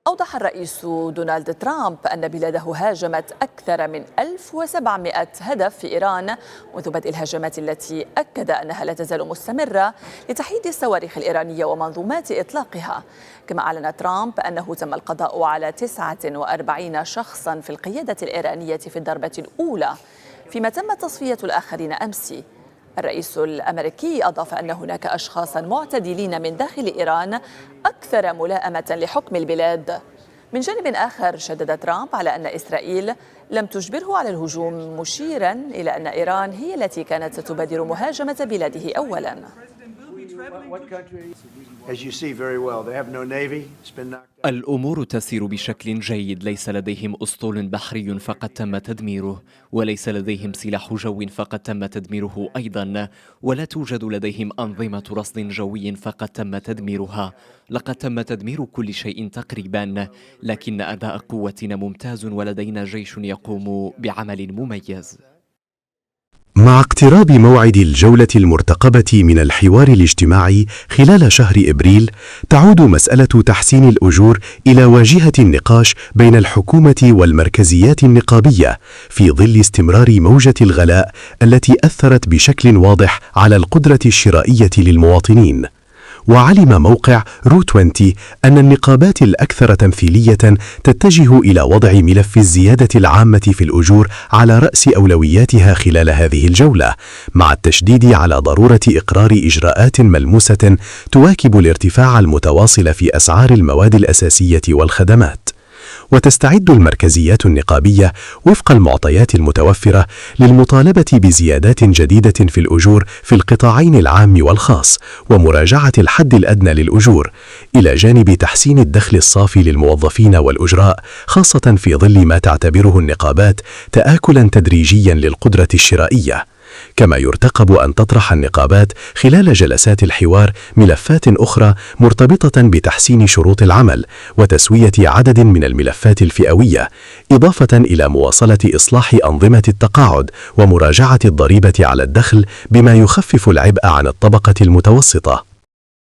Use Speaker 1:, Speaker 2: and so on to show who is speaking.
Speaker 1: أوضح الرئيس دونالد ترامب أن بلاده هاجمت أكثر من 1700 هدف في إيران منذ بدء الهجمات، التي أكد أنها لا تزال مستمرة لتحييد الصواريخ الإيرانية ومنظومات إطلاقها. كما أعلن ترامب أنه تم القضاء على 49 شخصا في القيادة الإيرانية في الضربة الأولى، فيما تم تصفية الآخرين أمس. الرئيس الأمريكي أضاف أن هناك أشخاصا معتدلين من داخل إيران أكثر ملائمة لحكم البلاد. من جانب آخر، شدد ترامب على أن إسرائيل لم تجبره على الهجوم، مشيرا إلى أن إيران هي التي كانت تبادر مهاجمة بلاده أولا.
Speaker 2: الأمور تسير بشكل جيد، ليس لديهم أسطول بحري فقد تم تدميره، وليس لديهم سلاح جو فقد تم تدميره أيضا، ولا توجد لديهم أنظمة رصد جوي فقد تم تدميرها. لقد تم تدمير كل شيء تقريبا، لكن أداء قوتنا ممتاز ولدينا جيش يقوم بعمل مميز.
Speaker 3: مع اقتراب موعد الجولة المرتقبة من الحوار الاجتماعي خلال شهر إبريل، تعود مسألة تحسين الأجور إلى واجهة النقاش بين الحكومة والمركزيات النقابية، في ظل استمرار موجة الغلاء التي أثرت بشكل واضح على القدرة الشرائية للمواطنين. وعلم موقع رو20 أن النقابات الأكثر تمثيلية تتجه إلى وضع ملف الزيادة العامة في الأجور على رأس أولوياتها خلال هذه الجولة، مع التشديد على ضرورة إقرار إجراءات ملموسة تواكب الارتفاع المتواصل في أسعار المواد الأساسية والخدمات. وتستعد المركزيات النقابية وفق المعطيات المتوفرة للمطالبة بزيادات جديدة في الأجور في القطاعين العام والخاص، ومراجعة الحد الأدنى للأجور، إلى جانب تحسين الدخل الصافي للموظفين والأجراء، خاصة في ظل ما تعتبره النقابات تآكلا تدريجيا للقدرة الشرائية. كما يرتقب أن تطرح النقابات خلال جلسات الحوار ملفات أخرى مرتبطة بتحسين شروط العمل وتسوية عدد من الملفات الفئوية، إضافة إلى مواصلة إصلاح أنظمة التقاعد ومراجعة الضريبة على الدخل، بما يخفف العبء عن الطبقة المتوسطة.